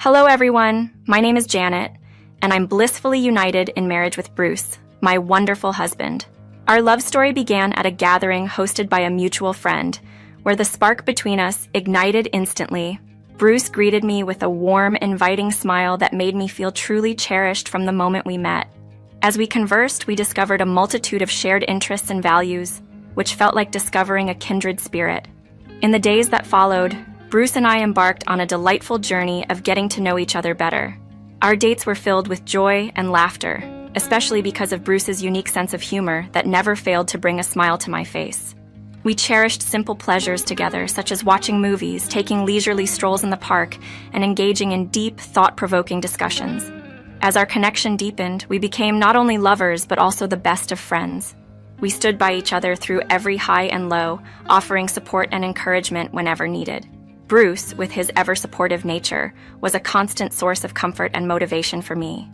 Hello everyone, my name is Janet, and I'm blissfully united in marriage with Bruce, my wonderful husband. Our love story began at a gathering hosted by a mutual friend, where the spark between us ignited instantly. Bruce greeted me with a warm, inviting smile that made me feel truly cherished from the moment we met. As we conversed, we discovered a multitude of shared interests and values, which felt like discovering a kindred spirit. In the days that followed, Bruce and I embarked on a delightful journey of getting to know each other better. Our dates were filled with joy and laughter, especially because of Bruce's unique sense of humor that never failed to bring a smile to my face. We cherished simple pleasures together, such as watching movies, taking leisurely strolls in the park, and engaging in deep, thought-provoking discussions. As our connection deepened, we became not only lovers, but also the best of friends. We stood by each other through every high and low, offering support and encouragement whenever needed. Bruce, with his ever-supportive nature, was a constant source of comfort and motivation for me.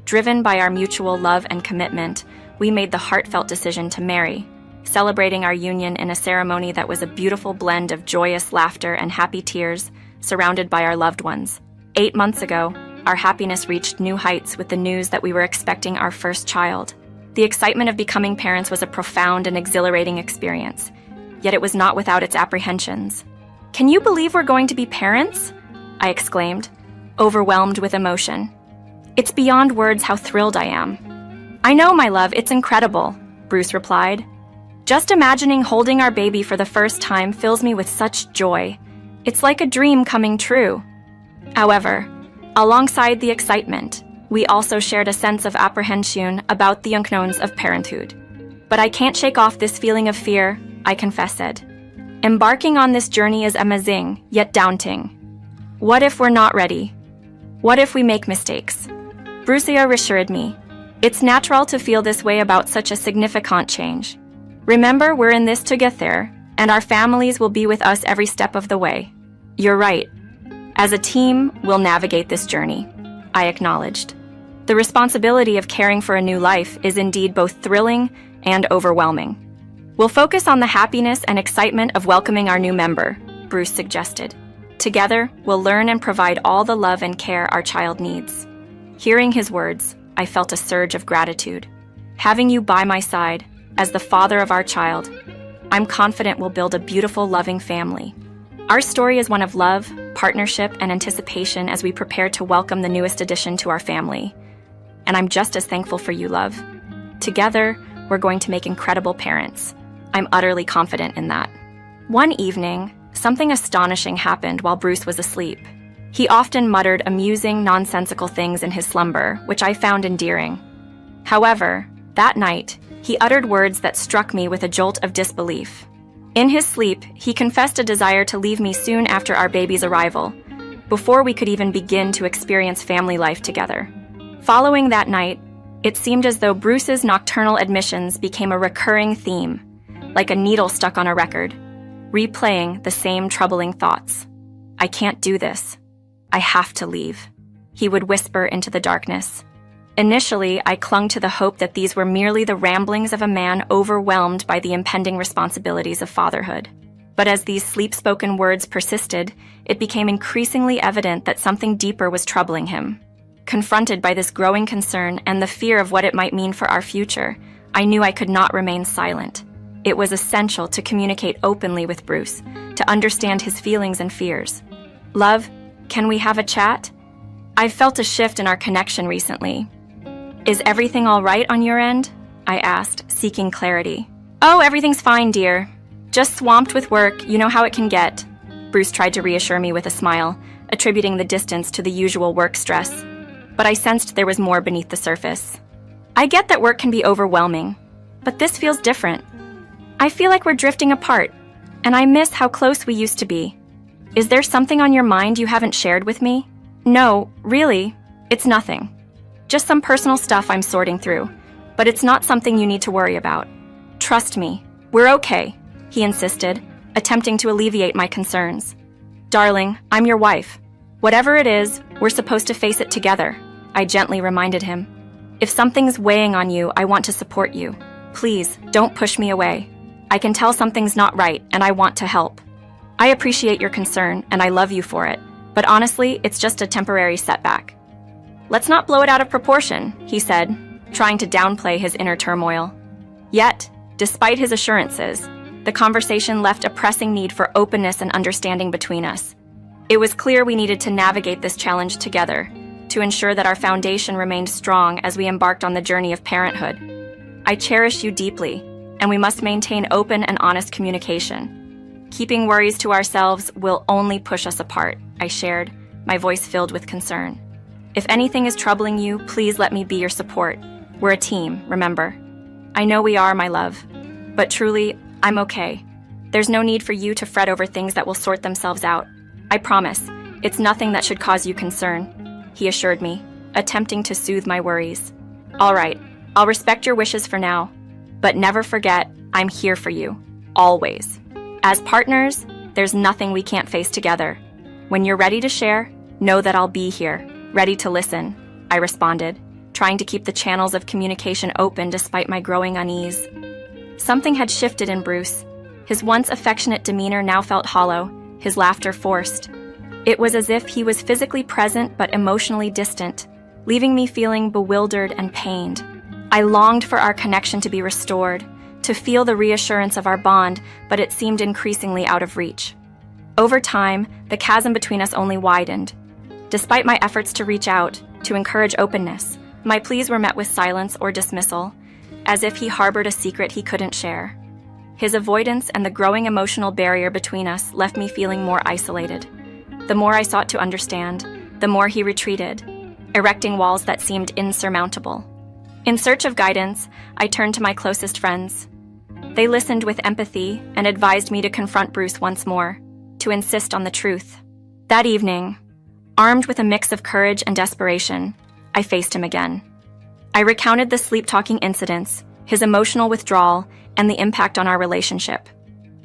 Driven by our mutual love and commitment, we made the heartfelt decision to marry, celebrating our union in a ceremony that was a beautiful blend of joyous laughter and happy tears, surrounded by our loved ones. 8 months ago, our happiness reached new heights with the news that we were expecting our first child. The excitement of becoming parents was a profound and exhilarating experience, yet it was not without its apprehensions. "Can you believe we're going to be parents?" I exclaimed, overwhelmed with emotion. "It's beyond words how thrilled I am." "I know, my love, it's incredible," Bruce replied. "Just imagining holding our baby for the first time fills me with such joy. It's like a dream coming true." However, alongside the excitement, we also shared a sense of apprehension about the unknowns of parenthood. "But I can't shake off this feeling of fear," I confessed. "Embarking on this journey is amazing, yet daunting. What if we're not ready? What if we make mistakes?" Bruce reassured me. "It's natural to feel this way about such a significant change. Remember, we're in this together, and our families will be with us every step of the way." "You're right. As a team, we'll navigate this journey," I acknowledged. The responsibility of caring for a new life is indeed both thrilling and overwhelming. "We'll focus on the happiness and excitement of welcoming our new member," Bruce suggested. "Together, we'll learn and provide all the love and care our child needs." Hearing his words, I felt a surge of gratitude. Having you by my side, as the father of our child, I'm confident we'll build a beautiful, loving family. Our story is one of love, partnership, and anticipation as we prepare to welcome the newest addition to our family. And I'm just as thankful for you, love. Together, we're going to make incredible parents. I'm utterly confident in that. One evening, something astonishing happened while Bruce was asleep. He often muttered amusing, nonsensical things in his slumber, which I found endearing. However, that night, he uttered words that struck me with a jolt of disbelief. In his sleep, he confessed a desire to leave me soon after our baby's arrival, before we could even begin to experience family life together. Following that night, it seemed as though Bruce's nocturnal admissions became a recurring theme, like a needle stuck on a record, replaying the same troubling thoughts. "I can't do this. I have to leave," he would whisper into the darkness. Initially, I clung to the hope that these were merely the ramblings of a man overwhelmed by the impending responsibilities of fatherhood. But as these sleep-spoken words persisted, it became increasingly evident that something deeper was troubling him. Confronted by this growing concern and the fear of what it might mean for our future, I knew I could not remain silent. It was essential to communicate openly with Bruce, to understand his feelings and fears. "Love, can we have a chat? I've felt a shift in our connection recently. Is everything all right on your end?" I asked, seeking clarity. "Oh, everything's fine, dear. Just swamped with work, you know how it can get," Bruce tried to reassure me with a smile, attributing the distance to the usual work stress. But I sensed there was more beneath the surface. "I get that work can be overwhelming, but this feels different. I feel like we're drifting apart, and I miss how close we used to be. Is there something on your mind you haven't shared with me?" "No, really, it's nothing. Just some personal stuff I'm sorting through, but it's not something you need to worry about. Trust me, we're okay," he insisted, attempting to alleviate my concerns. "Darling, I'm your wife. Whatever it is, we're supposed to face it together," I gently reminded him. "If something's weighing on you, I want to support you. Please, don't push me away. I can tell something's not right, and I want to help. I appreciate your concern, and I love you for it, But honestly, it's just a temporary setback. Let's not blow it out of proportion, he said, trying to downplay his inner turmoil. Yet, despite his assurances, the conversation left a pressing need for openness and understanding between us. It was clear we needed to navigate this challenge together, to ensure that our foundation remained strong as we embarked on the journey of parenthood. I cherish you deeply, and we must maintain open and honest communication. Keeping worries to ourselves will only push us apart, I shared, my voice filled with concern. If anything is troubling you, please let me be your support. We're a team, remember. I know we are, my love. But truly, I'm okay. There's no need for you to fret over things that will sort themselves out. I promise, it's nothing that should cause you concern, he assured me, attempting to soothe my worries. All right, I'll respect your wishes for now, but never forget, I'm here for you, always. As partners, there's nothing we can't face together. When you're ready to share, know that I'll be here, ready to listen, I responded, trying to keep the channels of communication open despite my growing unease. Something had shifted in Bruce. His once affectionate demeanor now felt hollow, his laughter forced. It was as if he was physically present but emotionally distant, leaving me feeling bewildered and pained. I longed for our connection to be restored, to feel the reassurance of our bond, but it seemed increasingly out of reach. Over time, the chasm between us only widened. Despite my efforts to reach out, to encourage openness, my pleas were met with silence or dismissal, as if he harbored a secret he couldn't share. His avoidance and the growing emotional barrier between us left me feeling more isolated. The more I sought to understand, the more he retreated, erecting walls that seemed insurmountable. In search of guidance, I turned to my closest friends. They listened with empathy and advised me to confront Bruce once more, to insist on the truth. That evening, armed with a mix of courage and desperation, I faced him again. I recounted the sleep-talking incidents, his emotional withdrawal, and the impact on our relationship.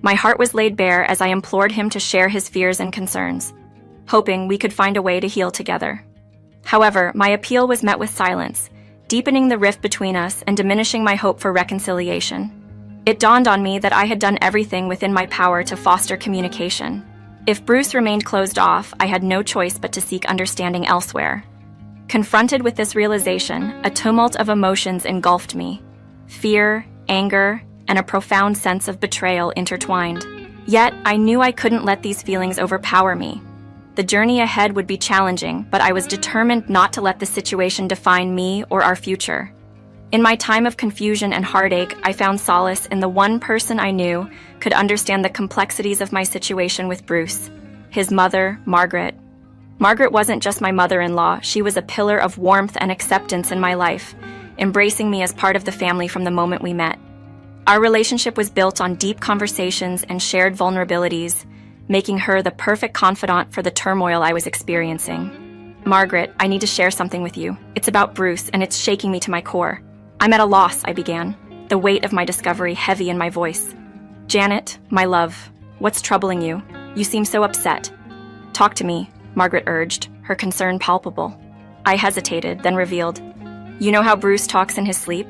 My heart was laid bare as I implored him to share his fears and concerns, hoping we could find a way to heal together. However, my appeal was met with silence, deepening the rift between us and diminishing my hope for reconciliation. It dawned on me that I had done everything within my power to foster communication. If Bruce remained closed off, I had no choice but to seek understanding elsewhere. Confronted with this realization, a tumult of emotions engulfed me. Fear, anger, and a profound sense of betrayal intertwined. Yet, I knew I couldn't let these feelings overpower me. The journey ahead would be challenging, but I was determined not to let the situation define me or our future. In my time of confusion and heartache, I found solace in the one person I knew could understand the complexities of my situation with Bruce, his mother, Margaret. Margaret wasn't just my mother-in-law, she was a pillar of warmth and acceptance in my life, embracing me as part of the family from the moment we met. Our relationship was built on deep conversations and shared vulnerabilities, making her the perfect confidant for the turmoil I was experiencing. Margaret, I need to share something with you. It's about Bruce, and it's shaking me to my core. I'm at a loss, I began, the weight of my discovery heavy in my voice. Janet, my love, what's troubling you? You seem so upset. Talk to me, Margaret urged, her concern palpable. I hesitated, then revealed. You know how Bruce talks in his sleep?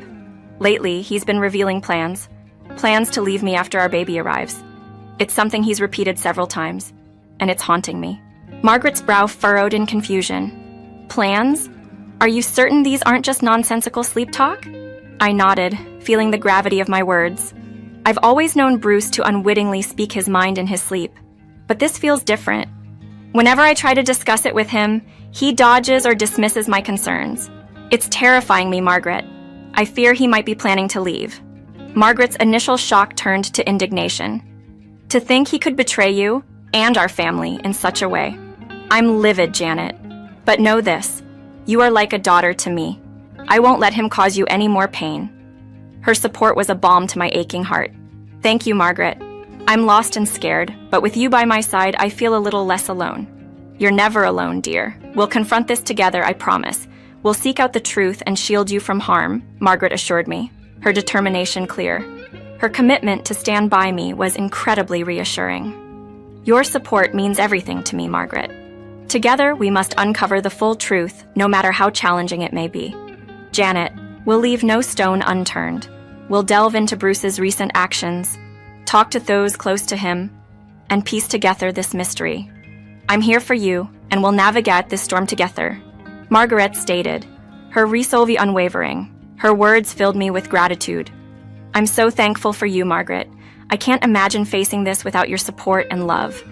Lately, he's been revealing plans to leave me after our baby arrives. It's something he's repeated several times, and it's haunting me. Margaret's brow furrowed in confusion. Plans? Are you certain these aren't just nonsensical sleep talk? I nodded, feeling the gravity of my words. I've always known Bruce to unwittingly speak his mind in his sleep, but this feels different. Whenever I try to discuss it with him, he dodges or dismisses my concerns. It's terrifying me, Margaret. I fear he might be planning to leave. Margaret's initial shock turned to indignation. To think he could betray you and our family in such a way. I'm livid, Janet. But know this, you are like a daughter to me. I won't let him cause you any more pain. Her support was a balm to my aching heart. Thank you, Margaret. I'm lost and scared, but with you by my side, I feel a little less alone. You're never alone, dear. We'll confront this together, I promise. We'll seek out the truth and shield you from harm, Margaret assured me, her determination clear. Her commitment to stand by me was incredibly reassuring. Your support means everything to me, Margaret. Together, we must uncover the full truth, no matter how challenging it may be. Janet, we'll leave no stone unturned. We'll delve into Bruce's recent actions, talk to those close to him, and piece together this mystery. I'm here for you, and we'll navigate this storm together," Margaret stated, her resolve unwavering. Her words filled me with gratitude. "I'm so thankful for you, Margaret. I can't imagine facing this without your support and love."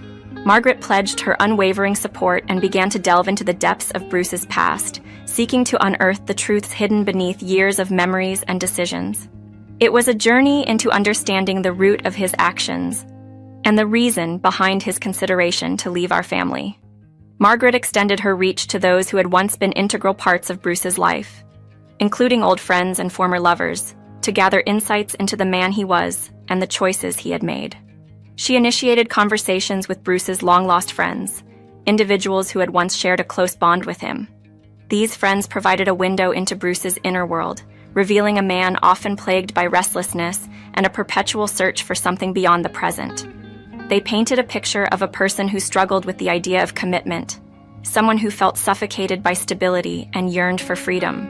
Margaret pledged her unwavering support and began to delve into the depths of Bruce's past, seeking to unearth the truths hidden beneath years of memories and decisions. It was a journey into understanding the root of his actions and the reason behind his consideration to leave our family. Margaret extended her reach to those who had once been integral parts of Bruce's life, including old friends and former lovers, to gather insights into the man he was and the choices he had made. She initiated conversations with Bruce's long-lost friends, individuals who had once shared a close bond with him. These friends provided a window into Bruce's inner world, revealing a man often plagued by restlessness and a perpetual search for something beyond the present. They painted a picture of a person who struggled with the idea of commitment, someone who felt suffocated by stability and yearned for freedom.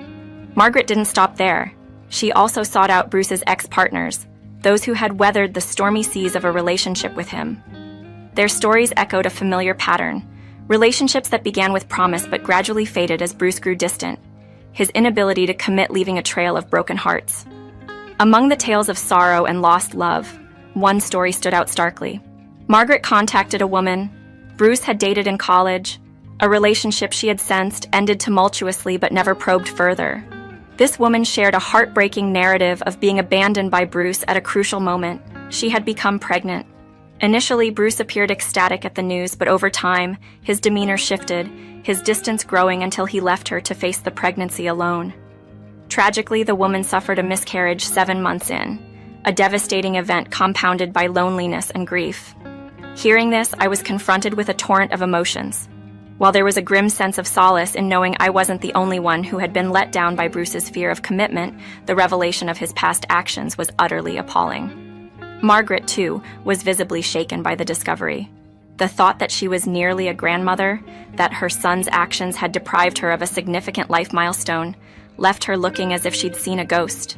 Margaret didn't stop there. She also sought out Bruce's ex-partners, those who had weathered the stormy seas of a relationship with him. Their stories echoed a familiar pattern, relationships that began with promise but gradually faded as Bruce grew distant, his inability to commit leaving a trail of broken hearts. Among the tales of sorrow and lost love, one story stood out starkly. Margaret contacted a woman Bruce had dated in college, a relationship she had sensed ended tumultuously but never probed further. This woman shared a heartbreaking narrative of being abandoned by Bruce at a crucial moment. She had become pregnant. Initially, Bruce appeared ecstatic at the news, but over time, his demeanor shifted, his distance growing until he left her to face the pregnancy alone. Tragically, the woman suffered a miscarriage 7 months in, a devastating event compounded by loneliness and grief. Hearing this, I was confronted with a torrent of emotions. While there was a grim sense of solace in knowing I wasn't the only one who had been let down by Bruce's fear of commitment, the revelation of his past actions was utterly appalling. Margaret, too, was visibly shaken by the discovery. The thought that she was nearly a grandmother, that her son's actions had deprived her of a significant life milestone, left her looking as if she'd seen a ghost.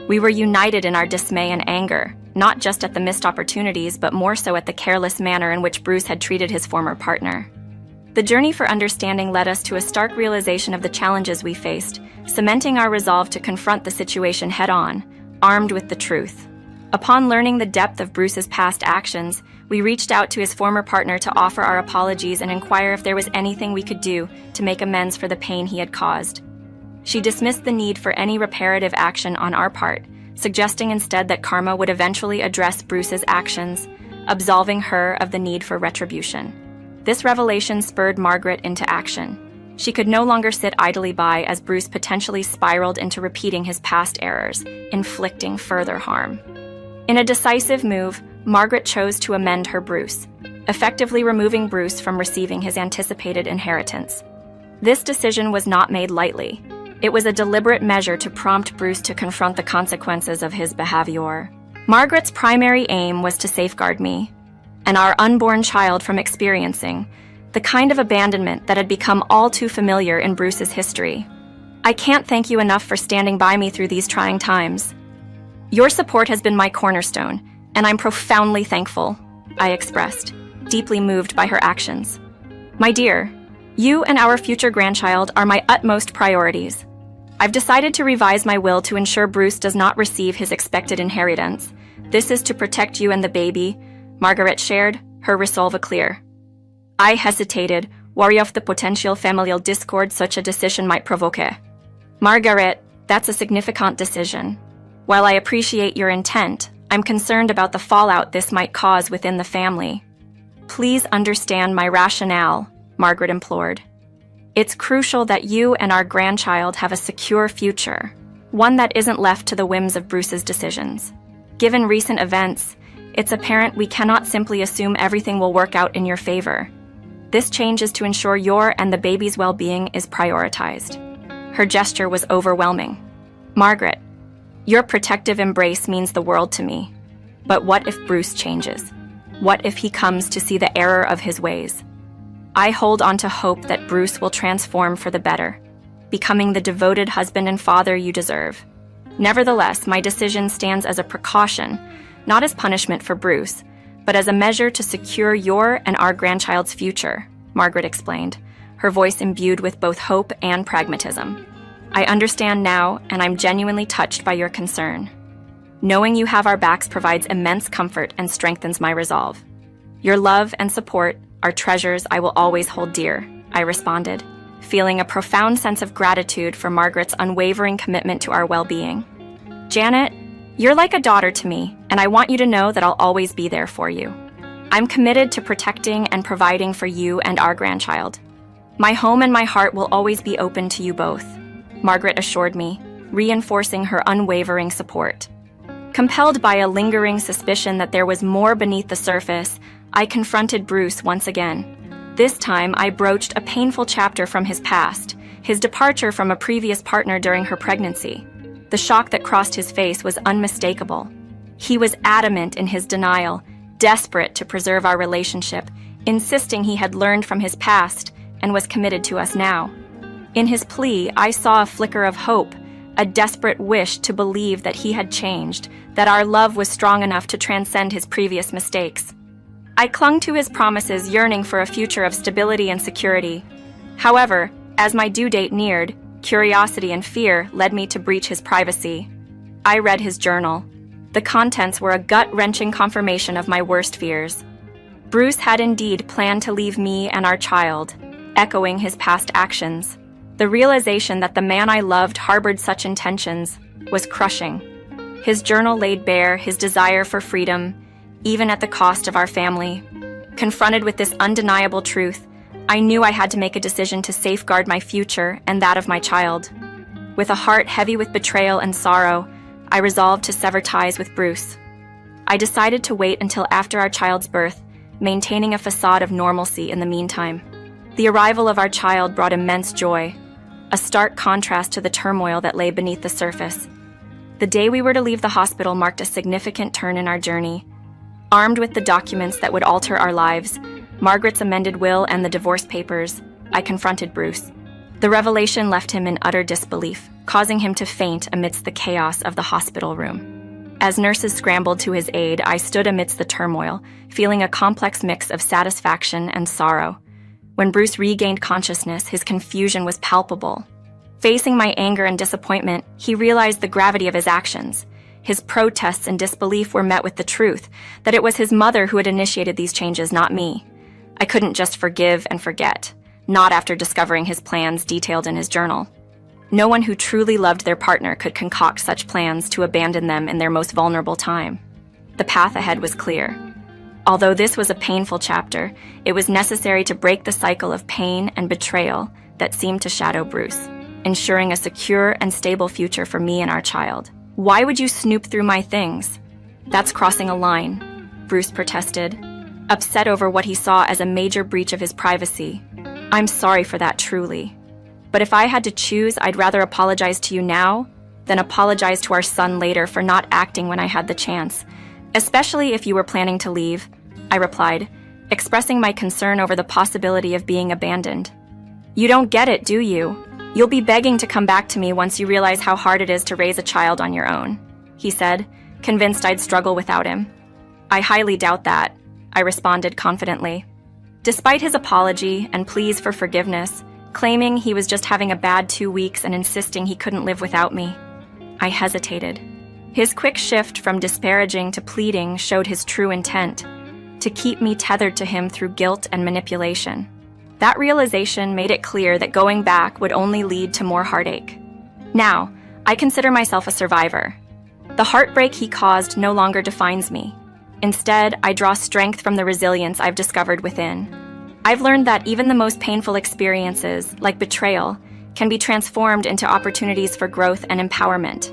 We were united in our dismay and anger, not just at the missed opportunities, but more so at the careless manner in which Bruce had treated his former partner. The journey for understanding led us to a stark realization of the challenges we faced, cementing our resolve to confront the situation head-on, armed with the truth. Upon learning the depth of Bruce's past actions, we reached out to his former partner to offer our apologies and inquire if there was anything we could do to make amends for the pain he had caused. She dismissed the need for any reparative action on our part, suggesting instead that karma would eventually address Bruce's actions, absolving her of the need for retribution. This revelation spurred Margaret into action. She could no longer sit idly by as Bruce potentially spiraled into repeating his past errors, inflicting further harm. In a decisive move, Margaret chose to amend her Bruce, effectively removing Bruce from receiving his anticipated inheritance. This decision was not made lightly. It was a deliberate measure to prompt Bruce to confront the consequences of his behavior. Margaret's primary aim was to safeguard me and our unborn child from experiencing the kind of abandonment that had become all too familiar in Bruce's history. "I can't thank you enough for standing by me through these trying times. Your support has been my cornerstone, and I'm profoundly thankful," I expressed, deeply moved by her actions. "My dear, you and our future grandchild are my utmost priorities. I've decided to revise my will to ensure Bruce does not receive his expected inheritance. This is to protect you and the baby," Margaret shared, her resolve clear. I hesitated, wary of the potential familial discord such a decision might provoke. "Margaret, that's a significant decision. While I appreciate your intent, I'm concerned about the fallout this might cause within the family. Please understand my rationale," Margaret implored. "It's crucial that you and our grandchild have a secure future, one that isn't left to the whims of Bruce's decisions. Given recent events, it's apparent we cannot simply assume everything will work out in your favor. This change is to ensure your and the baby's well-being is prioritized." Her gesture was overwhelming. "Margaret, your protective embrace means the world to me. But what if Bruce changes? What if he comes to see the error of his ways? I hold on to hope that Bruce will transform for the better, becoming the devoted husband and father you deserve. Nevertheless, my decision stands as a precaution, not as punishment for Bruce, but as a measure to secure your and our grandchild's future," Margaret explained, her voice imbued with both hope and pragmatism. "I understand now, and I'm genuinely touched by your concern. Knowing you have our backs provides immense comfort and strengthens my resolve. Your love and support are treasures I will always hold dear," I responded, feeling a profound sense of gratitude for Margaret's unwavering commitment to our well-being. "Janet, you're like a daughter to me, and I want you to know that I'll always be there for you. I'm committed to protecting and providing for you and our grandchild. My home and my heart will always be open to you both," Margaret assured me, reinforcing her unwavering support. Compelled by a lingering suspicion that there was more beneath the surface, I confronted Bruce once again. This time, I broached a painful chapter from his past, his departure from a previous partner during her pregnancy. The shock that crossed his face was unmistakable. He was adamant in his denial, desperate to preserve our relationship, insisting he had learned from his past and was committed to us now. In his plea, I saw a flicker of hope, a desperate wish to believe that he had changed, that our love was strong enough to transcend his previous mistakes. I clung to his promises, yearning for a future of stability and security. However, as my due date neared, curiosity and fear led me to breach his privacy. I read his journal. The contents were a gut-wrenching confirmation of my worst fears. Bruce had indeed planned to leave me and our child, echoing his past actions. The realization that the man I loved harbored such intentions was crushing. His journal laid bare his desire for freedom, even at the cost of our family. Confronted with this undeniable truth, I knew I had to make a decision to safeguard my future and that of my child. With a heart heavy with betrayal and sorrow, I resolved to sever ties with Bruce. I decided to wait until after our child's birth, maintaining a facade of normalcy in the meantime. The arrival of our child brought immense joy, a stark contrast to the turmoil that lay beneath the surface. The day we were to leave the hospital marked a significant turn in our journey. Armed with the documents that would alter our lives, Margaret's amended will and the divorce papers, I confronted Bruce. The revelation left him in utter disbelief, causing him to faint amidst the chaos of the hospital room. As nurses scrambled to his aid, I stood amidst the turmoil, feeling a complex mix of satisfaction and sorrow. When Bruce regained consciousness, his confusion was palpable. Facing my anger and disappointment, he realized the gravity of his actions. His protests and disbelief were met with the truth that it was his mother who had initiated these changes, not me. I couldn't just forgive and forget, not after discovering his plans detailed in his journal. No one who truly loved their partner could concoct such plans to abandon them in their most vulnerable time. The path ahead was clear. Although this was a painful chapter, it was necessary to break the cycle of pain and betrayal that seemed to shadow Bruce, ensuring a secure and stable future for me and our child. "Why would you snoop through my things? That's crossing a line," Bruce protested, upset over what he saw as a major breach of his privacy. "I'm sorry for that, truly. But if I had to choose, I'd rather apologize to you now than apologize to our son later for not acting when I had the chance, especially if you were planning to leave," I replied, expressing my concern over the possibility of being abandoned. "You don't get it, do you? You'll be begging to come back to me once you realize how hard it is to raise a child on your own," he said, convinced I'd struggle without him. "I highly doubt that," I responded confidently. Despite his apology and pleas for forgiveness, claiming he was just having a bad 2 weeks and insisting he couldn't live without me, I hesitated. His quick shift from disparaging to pleading showed his true intent, to keep me tethered to him through guilt and manipulation. That realization made it clear that going back would only lead to more heartache. Now, I consider myself a survivor. The heartbreak he caused no longer defines me. Instead, I draw strength from the resilience I've discovered within. I've learned that even the most painful experiences, like betrayal, can be transformed into opportunities for growth and empowerment.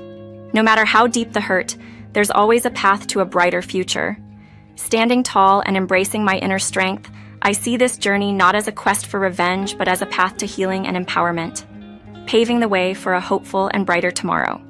No matter how deep the hurt, there's always a path to a brighter future. Standing tall and embracing my inner strength, I see this journey not as a quest for revenge, but as a path to healing and empowerment, paving the way for a hopeful and brighter tomorrow.